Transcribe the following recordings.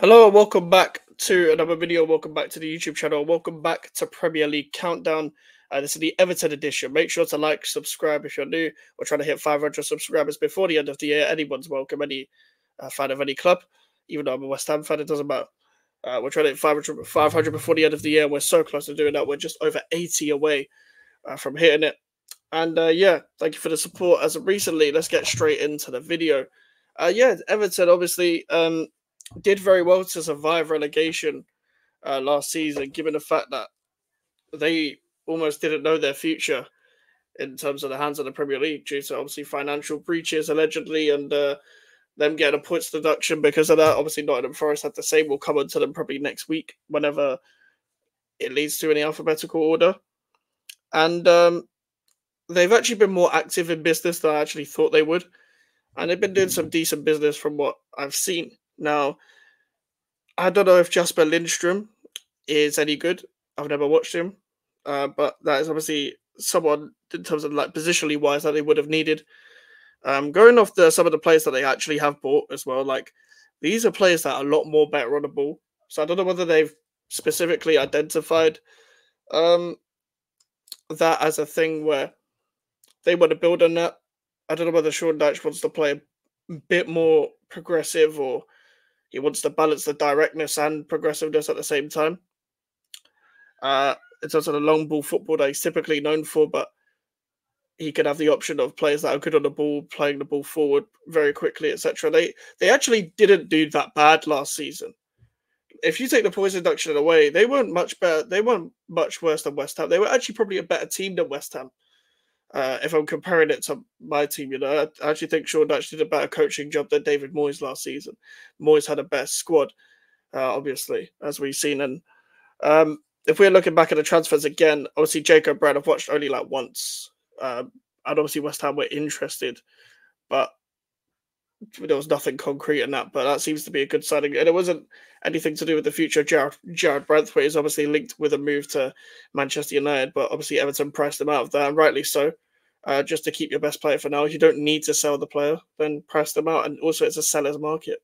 Hello and welcome back to another video. Welcome back to the YouTube channel. Welcome back to Premier League Countdown. This is the Everton edition. Make sure to like, subscribe if you're new. We're trying to hit 500 subscribers before the end of the year. Anyone's welcome, any fan of any club. Even though I'm a West Ham fan, it doesn't matter. We're trying to hit 500 before the end of the year. We're so close to doing that. We're just over 80 away from hitting it. And yeah, thank you for the support as of recently. Let's get straight into the video. Yeah, Everton obviously did very well to survive relegation last season, given the fact that they almost didn't know their future in terms of the hands of the Premier League due to obviously financial breaches allegedly and them getting a points deduction because of that. Obviously, Nottingham Forest had the same. We'll come on to them probably next week whenever it leads to any alphabetical order. And they've actually been more active in business than I actually thought they would. And they've been doing some decent business from what I've seen. Now, I don't know if Jasper Lindstrom is any good. I've never watched him, but that is obviously someone in terms of like positionally wise that they would have needed. Going off some of the players that they actually have bought as well, like these are players that are a lot more better on the ball. So I don't know whether they've specifically identified um, that as a thing where they want to build on that. I don't know whether Sean Dyche wants to play a bit more progressive or he wants to balance the directness and progressiveness at the same time. In terms of the long ball football that he's typically known for, but he could have the option of players that are good on the ball, playing the ball forward very quickly, etc. They actually didn't do that bad last season. If you take the points deduction away, they weren't much better. They weren't much worse than West Ham. They were actually probably a better team than West Ham. If I'm comparing it to my team, I actually think Sean Dyche did a better coaching job than David Moyes last season. Moyes had a better squad, obviously, as we've seen. And if we're looking back at the transfers again, obviously Jacob Brand I've watched only like once. And obviously West Ham were interested, but there was nothing concrete in that. But that seems to be a good signing. And it wasn't anything to do with the future. Jared Branthwaite is obviously linked with a move to Manchester United, but obviously Everton priced him out of that, and rightly so. Just to keep your best player for now. If you don't need to sell the player, then price them out. And also, it's a seller's market,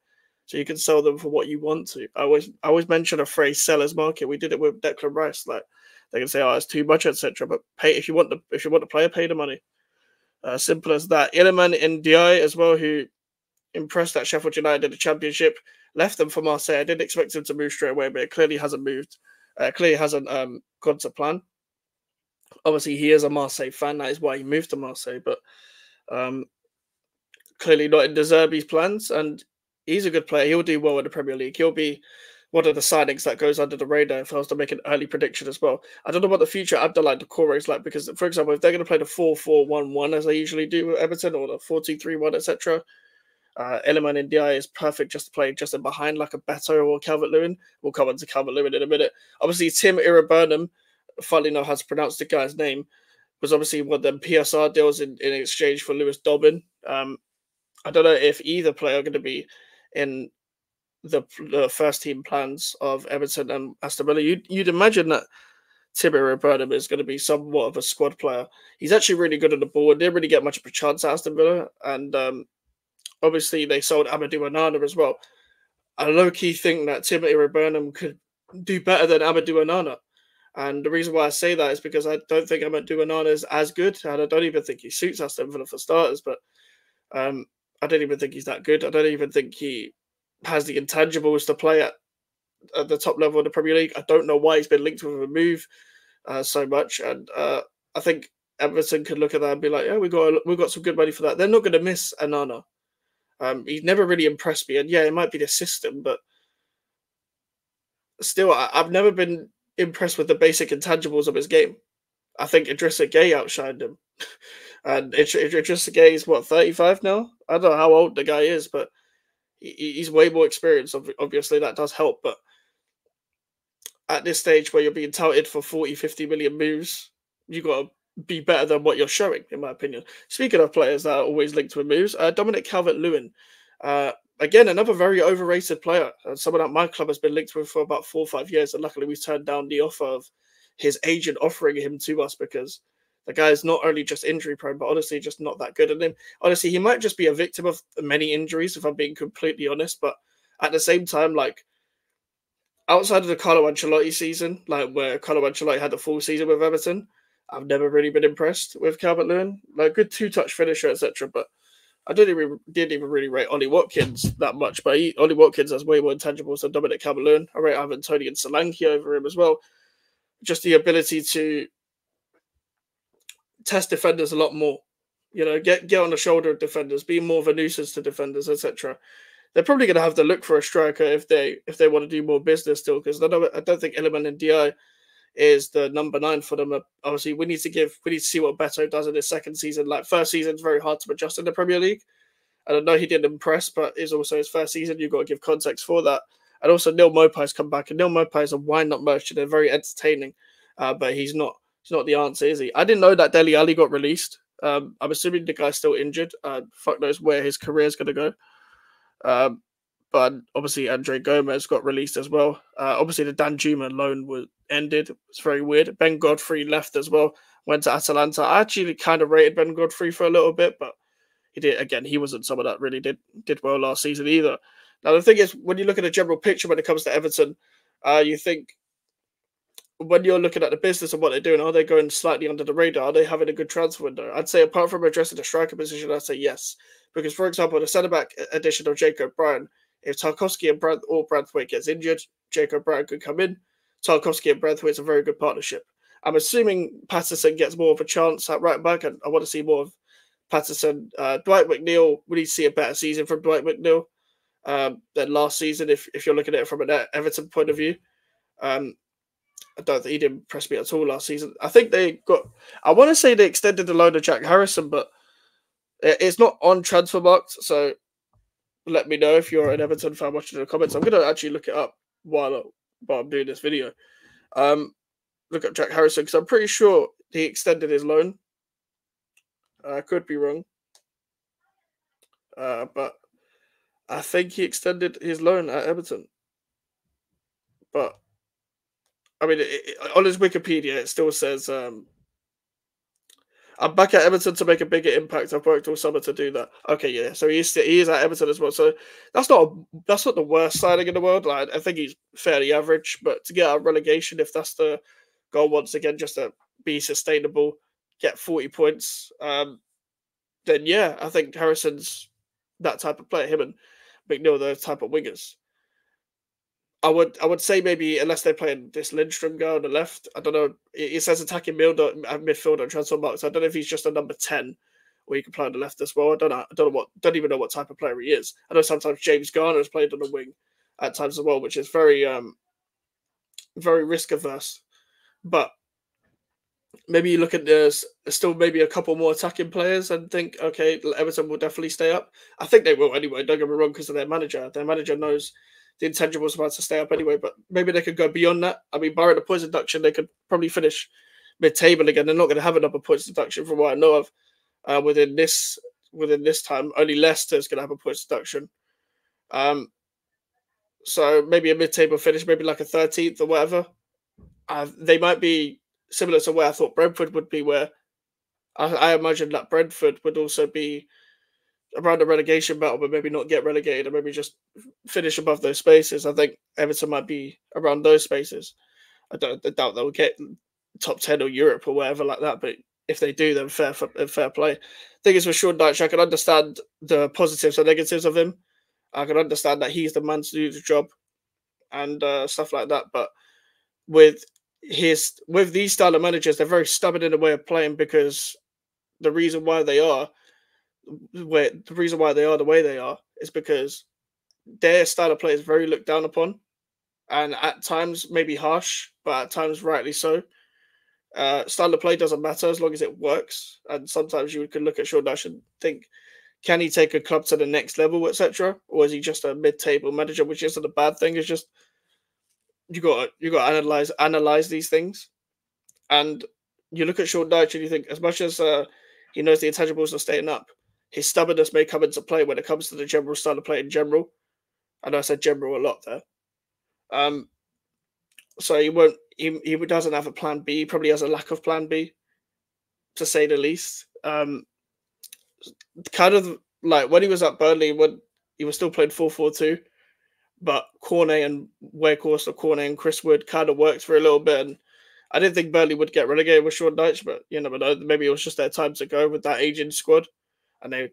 so you can sell them for what you want to. I always mention a phrase "seller's market." We did it with Declan Rice. Like they can say, "Oh, it's too much," etc. But pay if you want the player, pay the money. Simple as that. Iliman Ndiaye as well, who impressed at Sheffield United in the Championship, left them for Marseille. I didn't expect him to move straight away, but it clearly hasn't moved. Clearly hasn't gone to plan. Obviously, he is a Marseille fan. That is why he moved to Marseille, but um, clearly not in De Zerbi's plans. And he's a good player. He'll do well in the Premier League. He'll be one of the signings that goes under the radar if I was to make an early prediction as well. I don't know what the future Abdoulaye Doucouré is like because, for example, if they're going to play the 4-4-1-1 as they usually do with Everton or the 4-2-3-1, etc., Iliman Ndiaye is perfect just to play just in behind like a Beto or Calvert-Lewin. We'll come on to Calvert-Lewin in a minute. Obviously, Tim Iriburnham, funnily enough, has pronounced the guy's name, was obviously one of them PSR deals in exchange for Lewis Dobbin. I don't know if either player are going to be in the first team plans of Everton and Aston Villa. You'd imagine that Tim Burnham is going to be somewhat of a squad player. He's actually really good on the ball and didn't really get much of a chance at Aston Villa. And obviously, they sold Amadou Onana as well. I low-key think that Tim Burnham could do better than Amadou Onana. And the reason why I say that is because I don't think Amadou Onana is as good, and I don't even think he suits Aston Villa for starters. But I don't even think he's that good. I don't even think he has the intangibles to play at the top level of the Premier League. I don't know why he's been linked with a move so much, and I think Everton could look at that and be like, "Yeah, we got some good money for that." They're not going to miss Onana. He's never really impressed me, and yeah, it might be the system, but still, I've never been impressed with the basic intangibles of his game. I think Idrissa Gueye outshined him. And Idrissa Gueye is what, 35 now? I don't know how old the guy is, but he's way more experienced. Obviously, that does help. But at this stage where you're being touted for 40, 50 million moves, you got to be better than what you're showing, in my opinion. Speaking of players that are always linked with moves, Dominic Calvert-Lewin. Again, another very overrated player. Someone that my club has been linked with for about 4 or 5 years. And luckily, we've turned down the offer of his agent offering him to us because the guy is not only just injury prone, but honestly, just not that good. And then, honestly, he might just be a victim of many injuries, if I'm being completely honest. But at the same time, like, outside of the Carlo Ancelotti season, like where Carlo Ancelotti had the full season with Everton, I've never really been impressed with Calvert Lewin. Like good two touch finisher, etc. But I didn't even really rate Ollie Watkins that much. But Ollie Watkins has way more intangibles than Dominic Calvert Lewin. I rate Ivan Toney and Solanke over him as well. Just the ability to test defenders a lot more. You know, get on the shoulder of defenders, be more of a nuisance to defenders, etc. They're probably going to have to look for a striker if they want to do more business still, because I don't think Iliman and Di is the number 9 for them. Obviously, we need to see what Beto does in his second season. Like first season's very hard to adjust in the Premier League. And I know he didn't impress, but it's also his first season. You've got to give context for that. And also, Neil Maupai's come back, and Neil Maupai is a wind-up merchant. They're very entertaining, but he's not. He's not the answer, is he? I didn't know that Dele Alli got released. I'm assuming the guy's still injured. Fuck knows where his career is going to go. But obviously, Andre Gomez got released as well. Obviously, the Danjuma loan was ended. It's very weird. Ben Godfrey left as well. Went to Atalanta. I actually kind of rated Ben Godfrey for a little bit, but he did again. He wasn't someone that really did well last season either. Now the thing is, when you look at the general picture when it comes to Everton, you think when you're looking at the business and what they're doing, are they going slightly under the radar? Are they having a good transfer window? I'd say apart from addressing the striker position, I'd say yes. Because for example, the centre back addition of Jacob Bryan, if Tarkowski and Branthwaite gets injured, Jacob Bryan could come in. Tarkowski and Branthwaite's a very good partnership. I'm assuming Patterson gets more of a chance at right back, and I want to see more of Patterson. Dwight McNeil, we need to see a better season from Dwight McNeil than last season if you're looking at it from an Everton point of view. I don't think he didn't impress me at all last season. I think I want to say they extended the loan of Jack Harrison, but it's not on transfer marks, so let me know if you're an Everton fan watching in the comments. I'm going to actually look it up while I'm doing this video. Look at Jack Harrison, because I'm pretty sure he extended his loan. I could be wrong. But I think he extended his loan at Everton. But, I mean, on his Wikipedia, it still says, I'm back at Everton to make a bigger impact. I've worked all summer to do that. Okay, yeah. So he is at Everton as well. So that's not the worst signing in the world. Like, I think he's fairly average, but to get out of relegation, if that's the goal once again, just to be sustainable, get 40 points, then yeah, I think Harrison's that type of player. Him and McNeil, those type of wingers. I would say maybe unless they're playing this Lindstrom guy on the left, I don't know. It says attacking midfield on transfer marks. I don't know if he's just a number 10 or he can play on the left as well. I don't even know what type of player he is. I know sometimes James Garner has played on the wing at times as well, which is very very risk averse. But maybe you look at there's still maybe a couple more attacking players and think, okay, Everton will definitely stay up. I think they will anyway. Don't get me wrong, because of their manager. Their manager knows the intangibles about to stay up anyway, but maybe they could go beyond that. I mean, barring the points deduction, they could probably finish mid-table again. They're not going to have another points deduction from what I know of within this time. Only Leicester's going to have a points deduction. So maybe a mid-table finish, maybe like a 13th or whatever. They might be similar to where I thought Brentford would be, where I imagine that Brentford would also be around the relegation battle, but maybe not get relegated and maybe just finish above those spaces. I think Everton might be around those spaces. I doubt they'll get top 10 or Europe or whatever like that, but if they do, then fair play. I think it's with Sean Dyche. I can understand the positives and negatives of him. I can understand that he's the man to do the job and stuff like that. But with these style of managers, they're very stubborn in the way of playing, because the reason why they are the way they are is because their style of play is very looked down upon, and at times maybe harsh, but at times rightly so. Style of play doesn't matter as long as it works. And sometimes you can look at Sean Dyche and think, can he take a club to the next level, etc., or is he just a mid-table manager, which isn't a bad thing? It's just you got to analyze these things. And you look at Sean Dyche and you think, as much as he knows the intangibles are staying up, his stubbornness may come into play when it comes to the general style of play in general. I know I said general a lot there. So he doesn't have a plan B. He probably has a lack of plan B, to say the least. Kind of like when he was at Burnley, when he was still playing 4-4-2, but Cornet and Wakehorse, or Cornet and Chris Wood kind of worked for a little bit. And I didn't think Burnley would get relegated with Sean Dyche, but you never know. Maybe it was just their time to go with that aging squad, and they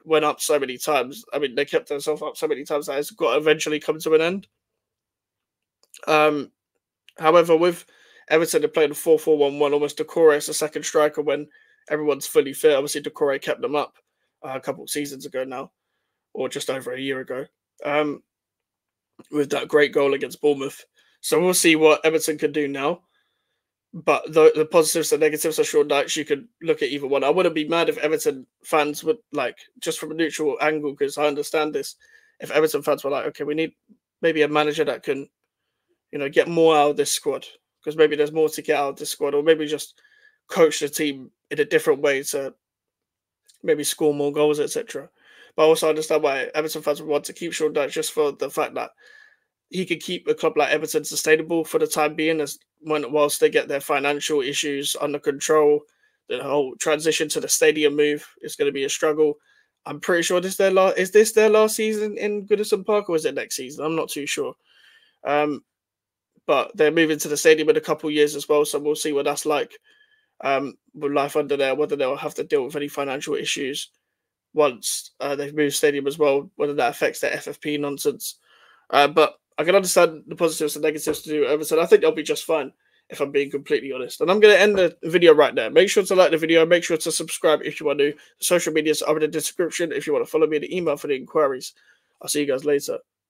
went up so many times. I mean, they kept themselves up so many times that it's got to eventually come to an end. However, with Everton, they played a 4-4-1-1, almost Doucouré as a second striker when everyone's fully fit. Obviously, Doucouré kept them up a couple of seasons ago now, or just over a year ago, with that great goal against Bournemouth. So we'll see what Everton can do now. But the positives and negatives of Sean Dyche, you could look at either one. I wouldn't be mad if Everton fans would, like, just from a neutral angle, because I understand this. If Everton fans were like, okay, we need maybe a manager that can, get more out of this squad, because maybe there's more to get out of this squad, or maybe just coach the team in a different way to maybe score more goals, etc. But I also understand why Everton fans would want to keep Sean Dyche, just for the fact that he could keep a club like Everton sustainable for the time being, whilst they get their financial issues under control. The whole transition to the stadium move is going to be a struggle. I'm pretty sure is this their last season in Goodison Park, or is it next season? I'm not too sure. But they're moving to the stadium in a couple of years as well, so we'll see what that's like with life under there, whether they'll have to deal with any financial issues once they've moved stadium as well, whether that affects their FFP nonsense. But I can understand the positives and negatives to do Everton. I think they'll be just fine, if I'm being completely honest. And I'm going to end the video right there. Make sure to like the video. Make sure to subscribe if you are new. The social medias are in the description if you want to follow me. The email for the inquiries. I'll see you guys later.